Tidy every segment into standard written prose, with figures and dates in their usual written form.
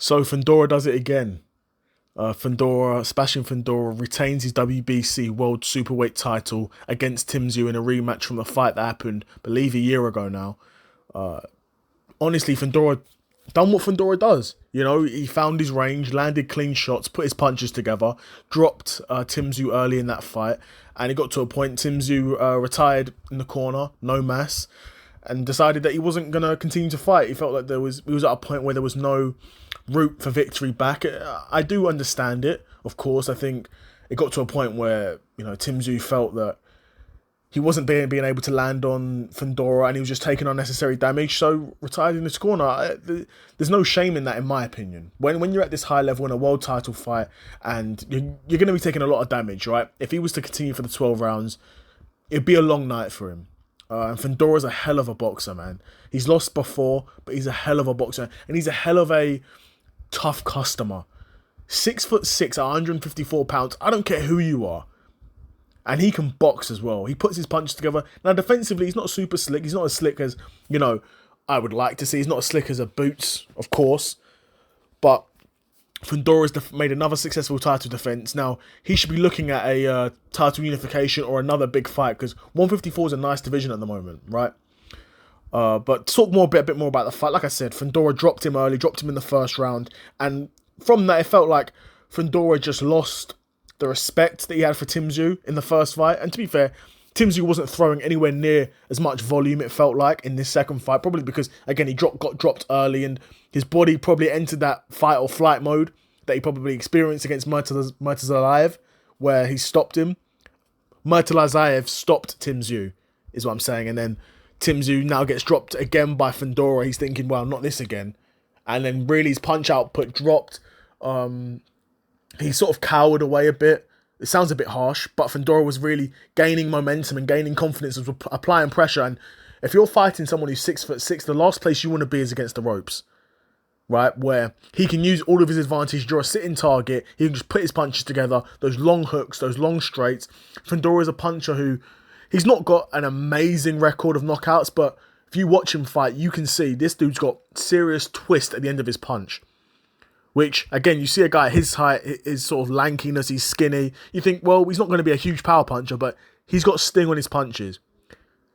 So Fundora does it again. Sebastian Fundora retains his WBC World Superweight title against Tim Tszyu in a rematch from the fight that happened, I believe, a year ago now. Honestly, Fundora done what Fundora does. You know, he found his range, landed clean shots, put his punches together, dropped Tim Tszyu early in that fight, and it got to a point Tim Tszyu retired in the corner, no mass, and decided that he wasn't going to continue to fight. He felt like he was at a point where there was no route for victory back. I do understand it, of course. I think it got to a point where, you know, Tim Tszyu felt that he wasn't being able to land on Fundora and he was just taking unnecessary damage, so retired in his corner. There's no shame in that, in my opinion. When you're at this high level in a world title fight and you're going to be taking a lot of damage, right? If he was to continue for the 12 rounds, it'd be a long night for him. And Fundora's a hell of a boxer, man. He's lost before, but he's a hell of a boxer. And he's a hell of a tough customer. 6'6" at 154 pounds. I don't care who you are. And he can box as well. He puts his punches together. Now, defensively, he's not super slick. He's not as slick as, you know, I would like to see. He's not as slick as a Boots, of course. But Fundora's made another successful title defense. Now, he should be looking at a title unification or another big fight, because 154 is a nice division at the moment, right? But talk a bit more about the fight. Like I said, Fundora dropped him early, dropped him in the first round. And from that, it felt like Fundora just lost the respect that he had for Tim Tszyu in the first fight. And to be fair, Tim Tszyu wasn't throwing anywhere near as much volume, it felt like, in this second fight. Probably because, again, he got dropped early and his body probably entered that fight or flight mode that he probably experienced against Murtazaev, where he stopped him. Murtazaev stopped Tim Tszyu, is what I'm saying. And then Tim Tszyu now gets dropped again by Fundora. He's thinking, well, not this again. And then really his punch output dropped. He sort of cowered away a bit. It sounds a bit harsh, but Fundora was really gaining momentum and gaining confidence and applying pressure. And if you're fighting someone who's 6'6", the last place you want to be is against the ropes, right? Where he can use all of his advantage, draw a sitting target. He can just put his punches together, those long hooks, those long straights. Fundora is a puncher who, he's not got an amazing record of knockouts, but if you watch him fight, you can see this dude's got serious twist at the end of his punch. Which, again, you see a guy at his height, his sort of lankiness, he's skinny. You think, well, he's not going to be a huge power puncher, but he's got sting on his punches.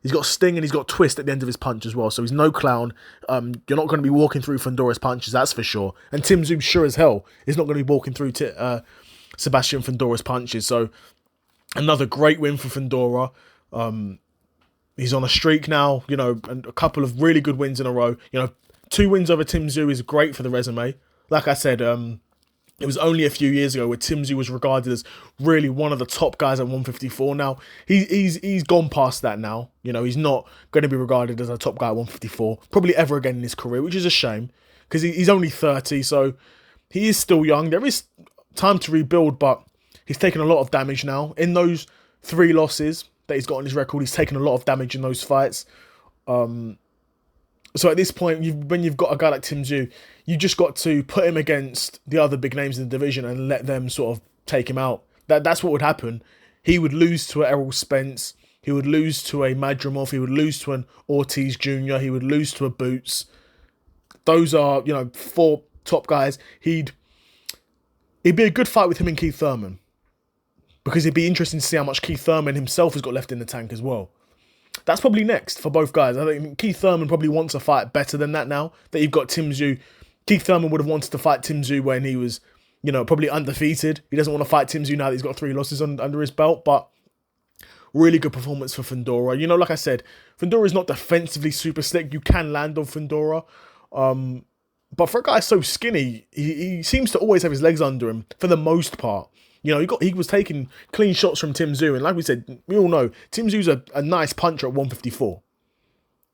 He's got sting and he's got twist at the end of his punch as well. So he's no clown. You're not going to be walking through Fundora's punches, that's for sure. And Tim Tszyu, sure as hell, is not going to be walking through Sebastian Fundora's punches. So another great win for Fundora. He's on a streak now, you know, and a couple of really good wins in a row. You know, 2 wins over Tim Tszyu is great for the resume. Like I said, it was only a few years ago where Tim Tszyu was regarded as really one of the top guys at 154. Now, he's gone past that now. You know, he's not going to be regarded as a top guy at 154, probably ever again in his career, which is a shame, because he's only 30, so he is still young. There is time to rebuild, but he's taken a lot of damage now. In those 3 losses that he's got on his record, he's taken a lot of damage in those fights. So at this point, when you've got a guy like Tim Tszyu, you just got to put him against the other big names in the division and let them sort of take him out. That's what would happen. He would lose to an Errol Spence. He would lose to a Madrimov. He would lose to an Ortiz Jr. He would lose to a Boots. Those are, you know, 4 top guys. It'd be a good fight with him and Keith Thurman, because it'd be interesting to see how much Keith Thurman himself has got left in the tank as well. That's probably next for both guys. I think Keith Thurman probably wants a fight better than that now that you've got Tim Tszyu. Keith Thurman would have wanted to fight Tim Tszyu when he was, you know, probably undefeated. He doesn't want to fight Tim Tszyu now that he's got 3 losses under his belt, but really good performance for Fundora. You know, like I said, Fundora is not defensively super slick. You can land on Fundora. But for a guy so skinny, he seems to always have his legs under him for the most part. You know, he was taking clean shots from Tim Tszyu. And like we said, we all know, Tim Tszyu's a nice puncher at 154.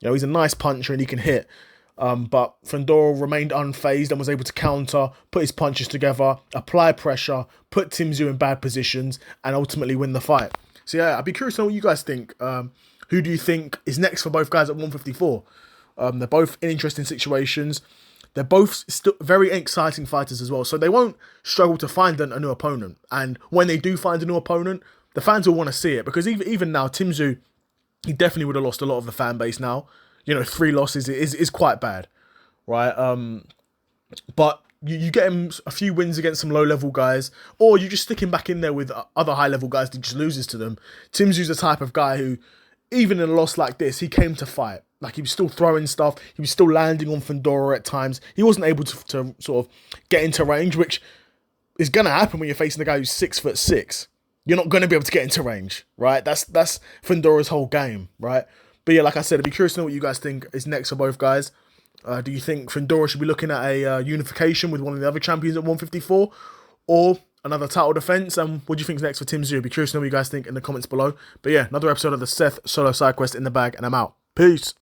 You know, he's a nice puncher and he can hit. But Fundora remained unfazed and was able to counter, put his punches together, apply pressure, put Tim Tszyu in bad positions, and ultimately win the fight. So yeah, I'd be curious to know what you guys think. Who do you think is next for both guys at 154? They're both in interesting situations. They're both still very exciting fighters as well, so they won't struggle to find a new opponent. And when they do find a new opponent, the fans will want to see it, because even now, Tim Tszyu, he definitely would have lost a lot of the fan base now. You know, 3 losses is quite bad, right? But you get him a few wins against some low-level guys, or you just stick him back in there with other high-level guys that he just loses to them. Tim Tszyu the type of guy who, even in a loss like this, he came to fight. Like, he was still throwing stuff. He was still landing on Fundora at times. He wasn't able to sort of get into range, which is going to happen when you're facing a guy who's 6'6". You're not going to be able to get into range, right? That's Fundora's whole game, right? But yeah, like I said, I'd be curious to know what you guys think is next for both guys. Do you think Fundora should be looking at a unification with one of the other champions at 154, or another title defense? And what do you think is next for Tim Tszyu? Be curious to know what you guys think in the comments below. But yeah, another episode of the Seth solo side quest in the bag, and I'm out. Peace.